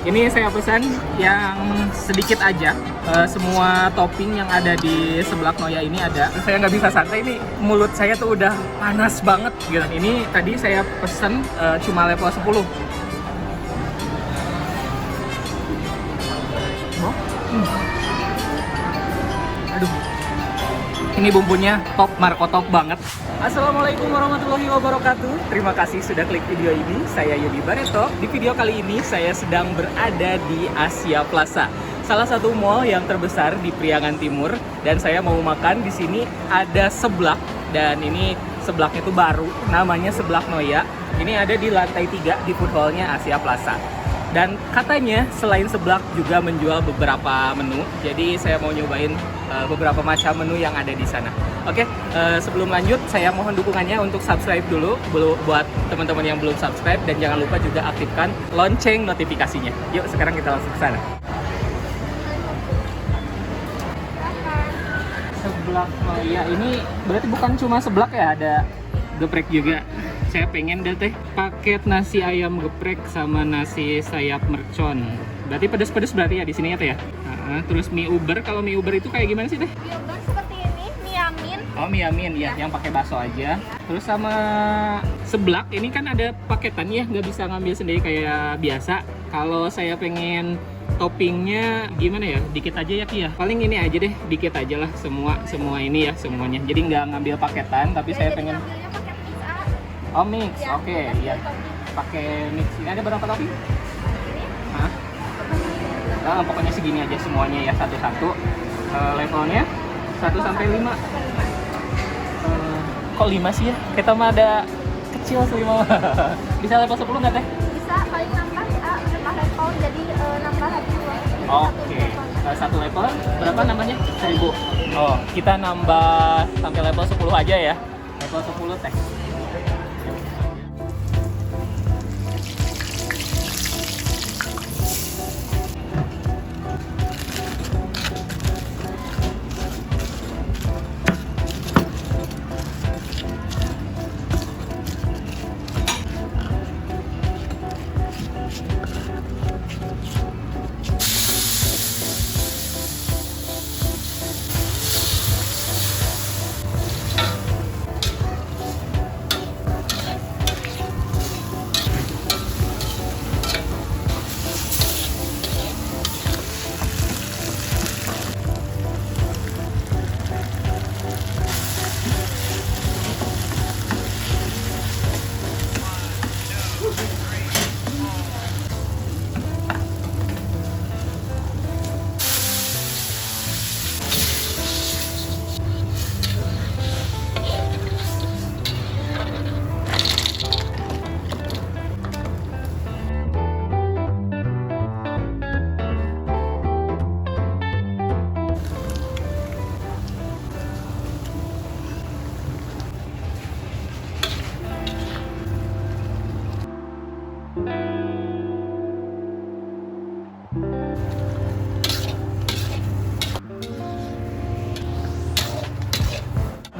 Ini saya pesan yang sedikit aja. Semua topping yang ada di seblak Noya ini ada. Saya nggak bisa santai, ini mulut saya tuh udah panas banget gitu. Ini tadi saya pesan cuma level 10. Oh. Aduh. Ini bumbunya top, markotop banget. Assalamualaikum warahmatullahi wabarakatuh. Terima kasih sudah klik video ini. Saya Yudi Bareto. Di video kali ini saya sedang berada di Asia Plaza, salah satu mall yang terbesar di Priangan Timur. Dan saya mau makan di sini ada seblak. Dan ini seblaknya itu baru, namanya seblak Noya. Ini ada di lantai 3 di food hall-nya Asia Plaza. Dan katanya selain seblak juga menjual beberapa menu. Jadi saya mau nyobain beberapa macam menu yang ada di sana. Oke, sebelum lanjut saya mohon dukungannya untuk subscribe dulu buat teman-teman yang belum subscribe, dan jangan lupa juga aktifkan lonceng notifikasinya. Yuk sekarang kita langsung ke sana. Seblak Noya ini berarti bukan cuma seblak ya, ada geprek juga. Saya pengen deh teh paket nasi ayam geprek sama nasi sayap mercon. Berarti pedas-pedas berarti ya di sini ya teh ya. Terus mie uber, kalau mie uber itu kayak gimana sih teh? Mie uber seperti ini, mie amin. Oh, mie amin ya, yang pakai bakso aja. Terus sama seblak ini kan ada paketan ya, nggak bisa ngambil sendiri kayak biasa. Kalau saya pengen toppingnya gimana ya, dikit aja ya Ki ya. Paling ini aja deh, dikit aja lah semua ini ya semuanya. Jadi nggak ngambil paketan, tapi saya pengen. Oh mix, ya, oke, iya. Pakai mix. Ini ada berapa topping? Hah? Nah, pokoknya segini aja semuanya ya, satu-satu. Levelnya 1 sampai 5. Kok 5 sih ya? Kita mah ada kecil sih mau. Bisa level 10 nggak teh? Bisa, paling nambah level jadi nambah lagi. Oke. Satu level berapa namanya? 1000. Oh, kita nambah sampai level 10 aja ya. Level 10 teh.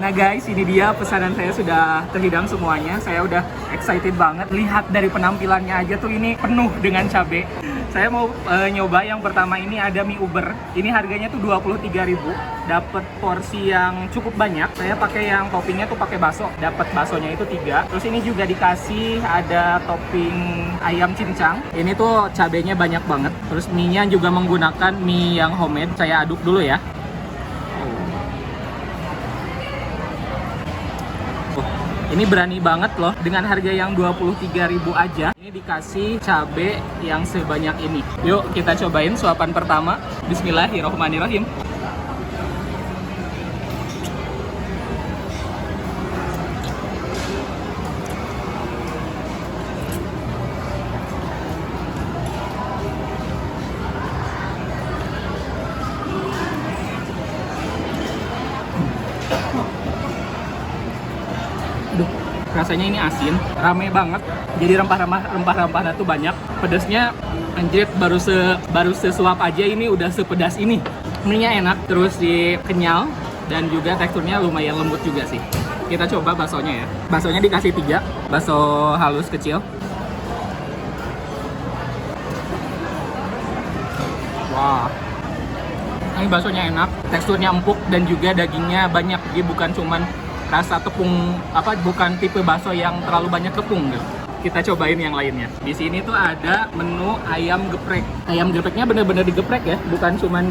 Nah guys, ini dia pesanan saya sudah terhidang semuanya. Saya udah excited banget. Lihat dari penampilannya aja tuh ini penuh dengan cabai. Saya mau nyoba yang pertama ini ada mie uber. Ini harganya tuh 23.000. Dapat porsi yang cukup banyak. Saya pakai yang toppingnya tuh pakai bakso. Dapat baksonya itu 3. Terus ini juga dikasih ada topping ayam cincang. Ini tuh cabainya banyak banget. Terus mie-nya juga menggunakan mie yang homemade. Saya aduk dulu ya. Ini berani banget loh, dengan harga yang 23.000 aja. Ini dikasih cabe yang sebanyak ini. Yuk kita cobain suapan pertama. Bismillahirrohmanirrohim. Rasanya ini asin, rame banget. Jadi rempah-rempahnya tuh banyak. Pedasnya anjir baru sesuap aja ini udah sepedas ini. Mie-nya enak, terus kenyal, dan juga teksturnya lumayan lembut juga sih. Kita coba baksonya ya. Baksonya dikasih 3, bakso halus kecil. Wah, ini baksonya enak, teksturnya empuk dan juga dagingnya banyak. Jadi bukan cuman rasa tepung bukan tipe bakso yang terlalu banyak tepung gitu. Kita cobain yang lainnya. Di sini tuh ada menu ayam geprek. Ayam gepreknya bener-bener digeprek ya, bukan cuma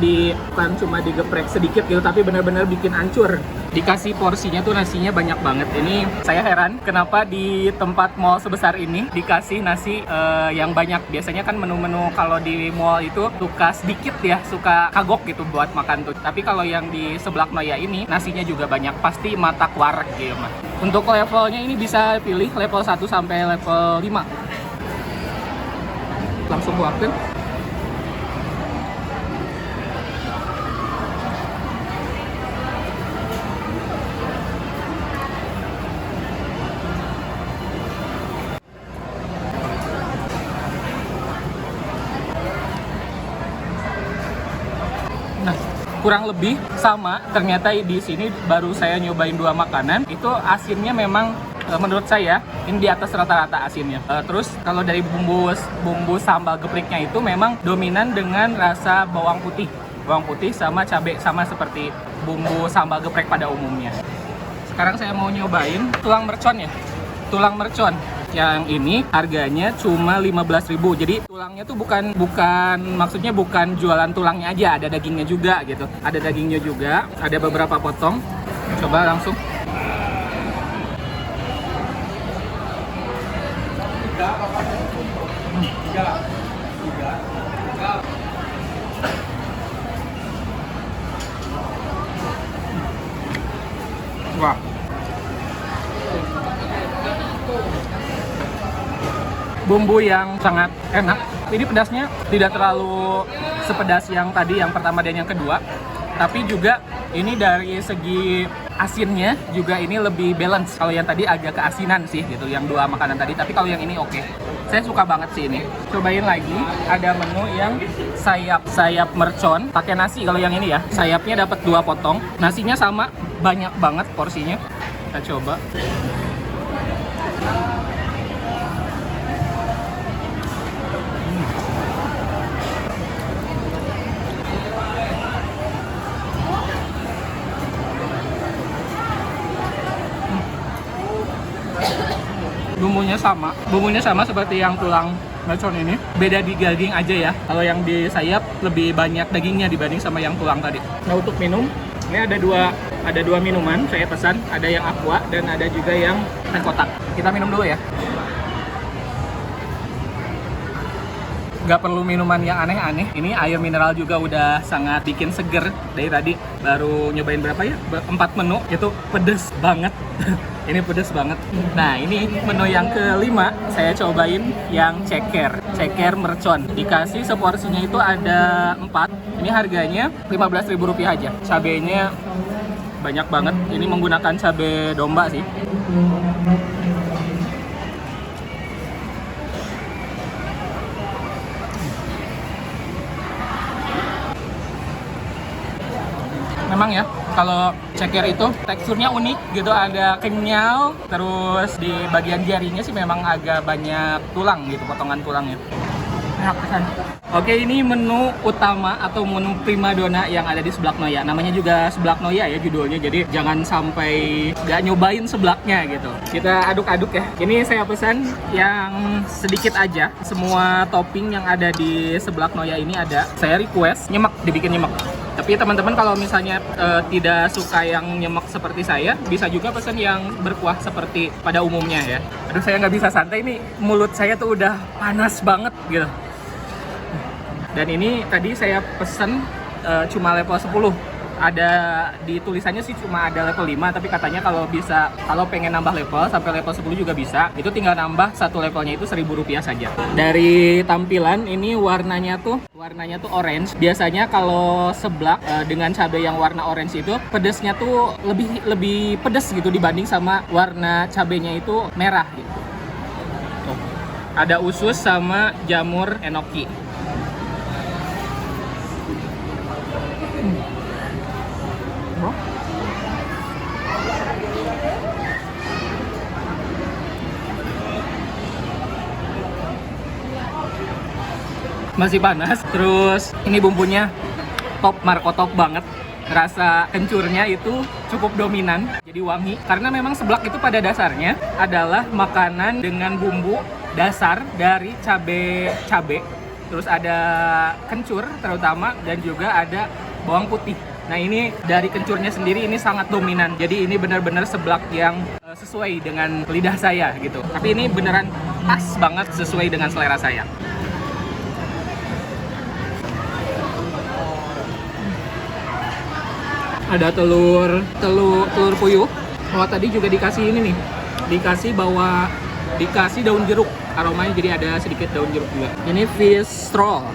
digeprek sedikit gitu, tapi bener-bener bikin hancur. Dikasih porsinya tuh nasinya banyak banget. Ini saya heran kenapa di tempat mall sebesar ini dikasih nasi yang banyak. Biasanya kan menu-menu kalau di mall itu suka sedikit ya, suka kagok gitu buat makan tuh. Tapi kalau yang di Seblak Noya ini nasinya juga banyak, pasti matak wareg gitu mah. Untuk levelnya ini bisa pilih level 1 sampai level 5. Langsung buatin. Nah, kurang lebih sama. Ternyata di sini baru saya nyobain 2 makanan. Itu asinnya memang menurut saya ini di atas rata-rata asinnya. Terus kalau dari bumbu sambal gepreknya itu memang dominan dengan rasa bawang putih sama cabai, sama seperti bumbu sambal geprek pada umumnya. Sekarang saya mau nyobain tulang mercon ya. Tulang mercon yang ini harganya cuma 15.000. Jadi tulangnya tuh maksudnya bukan jualan tulangnya aja, ada dagingnya juga gitu. Ada dagingnya juga, ada beberapa potong. Coba langsung. Wah. Bumbu yang sangat enak. Ini pedasnya tidak terlalu sepedas yang tadi, yang pertama dan yang kedua. Tapi juga ini dari segi asinnya juga ini lebih balance. Kalau yang tadi agak keasinan sih gitu, yang 2 makanan tadi. Tapi kalau yang ini oke. Saya suka banget sih ini. Cobain lagi, ada menu yang sayap mercon pakai nasi. Kalau yang ini ya, sayapnya dapat 2 potong. Nasinya sama, banyak banget porsinya. Kita coba. Bumbunya sama seperti yang tulang mercon ini, beda di daging aja ya. Kalau yang di sayap lebih banyak dagingnya dibanding sama yang tulang tadi. Nah, untuk minum ini ada dua minuman saya pesan, ada yang aqua dan ada juga yang teh kotak. Kita minum dulu ya. Nggak perlu minuman yang aneh-aneh. Ini air mineral juga udah sangat bikin seger. Dari tadi baru nyobain berapa ya? 4 menu, itu pedes banget. Ini pedes banget. Nah, ini menu yang kelima saya cobain yang ceker mercon. Dikasih seporsinya itu ada 4. Ini harganya Rp15.000 aja. Cabenya banyak banget. Ini menggunakan cabai domba sih. Memang ya, kalau ceker itu teksturnya unik gitu, ada kenyal, terus di bagian jarinya sih memang agak banyak tulang gitu, potongan tulangnya. Enak pesan. Oke, ini menu utama atau menu primadona yang ada di Seblak Noya. Namanya juga Seblak Noya ya judulnya, jadi jangan sampai nggak nyobain seblaknya gitu. Kita aduk-aduk ya. Ini saya pesan yang sedikit aja. Semua topping yang ada di Seblak Noya ini ada. Saya request nyemek, dibikin nyemek. Tapi teman-teman kalau misalnya tidak suka yang nyemek seperti saya, bisa juga pesan yang berkuah seperti pada umumnya ya. Aduh, saya nggak bisa santai nih, mulut saya tuh udah panas banget gitu. Dan ini tadi saya pesen cuma level 10. Ada di tulisannya sih cuma ada level 5, tapi katanya kalau pengen nambah level sampai level 10 juga bisa. Itu tinggal nambah satu levelnya itu Rp1.000 saja. Dari tampilan ini warnanya tuh orange. Biasanya kalau seblak dengan cabai yang warna orange itu pedesnya tuh lebih pedes gitu dibanding sama warna cabainya itu merah gitu. Tuh. Ada usus sama jamur enoki. masih panas. Terus ini bumbunya top, Marco top banget. Rasa kencurnya itu cukup dominan, jadi wangi. Karena memang seblak itu pada dasarnya adalah makanan dengan bumbu dasar dari cabe, terus ada kencur terutama, dan juga ada bawang putih. Nah ini dari kencurnya sendiri ini sangat dominan. Jadi ini benar-benar seblak yang sesuai dengan lidah saya gitu. Tapi ini beneran pas banget sesuai dengan selera saya. Ada telur puyuh. Oh tadi juga dikasih ini nih, dikasih daun jeruk, aromanya jadi ada sedikit daun jeruk juga. Ini fish roll.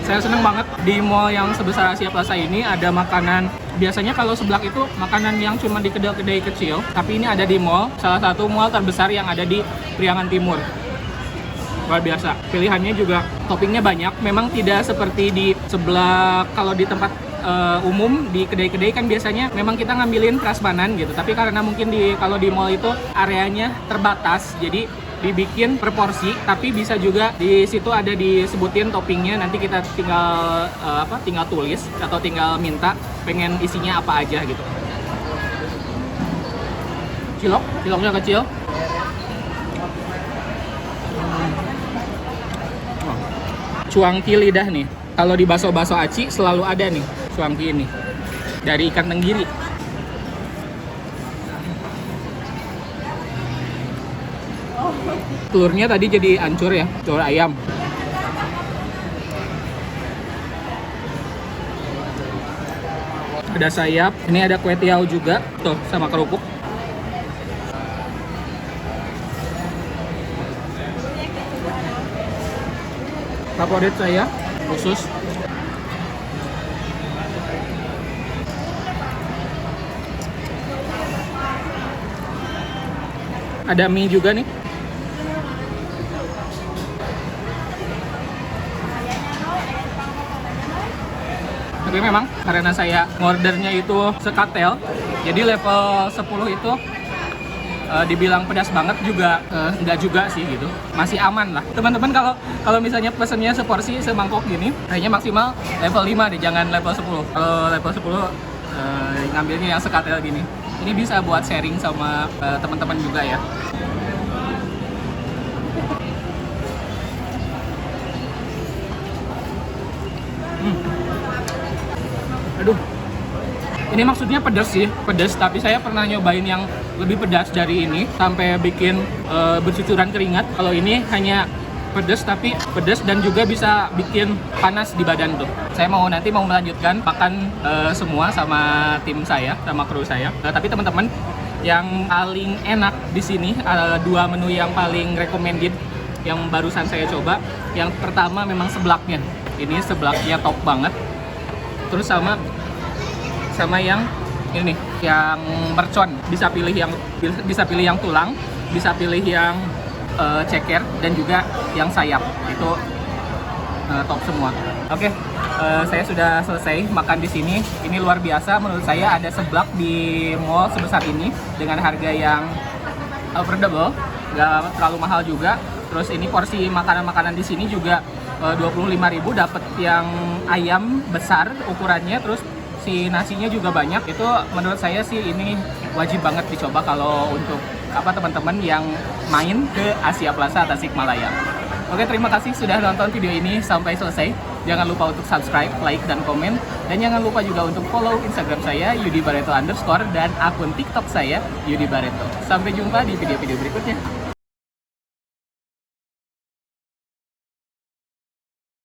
Saya seneng banget di mall yang sebesar Asia Plaza ini ada makanan. Biasanya kalau seblak itu makanan yang cuma di kedai-kedai kecil, tapi ini ada di mall, salah satu mall terbesar yang ada di Priangan Timur. Luar biasa. Pilihannya juga, toppingnya banyak. Memang tidak seperti di seblak kalau di tempat umum di kedai-kedai kan biasanya memang kita ngambilin prasmanan gitu. Tapi karena mungkin kalau di mall itu areanya terbatas, jadi dibikin per porsi, tapi bisa juga di situ ada disebutin toppingnya, nanti kita tinggal tulis atau tinggal minta pengen isinya apa aja gitu. Ciloknya kecil. Cuangki lidah nih. Kalau di bakso-bakso aci selalu ada nih cuangki ini dari ikan tenggiri. Telurnya tadi jadi hancur ya, telur ayam. Ada sayap, ini ada kue tiaw juga, tuh sama kerupuk. Favorit saya, khusus. Ada mie juga nih. Tapi memang karena saya ordernya itu sekatel, jadi level 10 itu dibilang pedas banget juga enggak juga sih gitu. Masih aman lah. Teman-teman kalau misalnya pesennya seporsi semangkok gini, kayaknya maksimal level 5 deh, jangan level 10. Kalau level 10 ngambilnya yang sekatel gini. Ini bisa buat sharing sama teman-teman juga ya. Aduh, ini maksudnya pedas sih, pedas. Tapi saya pernah nyobain yang lebih pedas dari ini, sampai bikin bercucuran keringat. Kalau ini hanya pedas, tapi pedas dan juga bisa bikin panas di badan tuh. Saya nanti mau melanjutkan makan semua sama tim saya, sama kru saya. Tapi teman-teman, yang paling enak di sini dua menu yang paling recommended yang barusan saya coba. Yang pertama memang seblaknya. Ini seblaknya top banget. Terus sama yang ini nih, yang mercon. Bisa pilih yang tulang, bisa pilih yang ceker, dan juga yang sayap. Itu top semua. Oke, saya sudah selesai makan di sini. Ini luar biasa menurut saya, ada seblak di mall sebesar ini dengan harga yang affordable, nggak terlalu mahal juga. Terus ini porsi makanan-makanan di sini juga 25.000 dapat yang ayam besar ukurannya, terus si nasinya juga banyak. Itu menurut saya sih ini wajib banget dicoba kalau untuk teman-teman yang main ke Asia Plaza Tasikmalaya. Oke, terima kasih sudah nonton video ini sampai selesai. Jangan lupa untuk subscribe, like, dan komen. Dan jangan lupa juga untuk follow Instagram saya @yudibareto_, dan akun TikTok saya Yudi Bareto. Sampai jumpa di video-video berikutnya.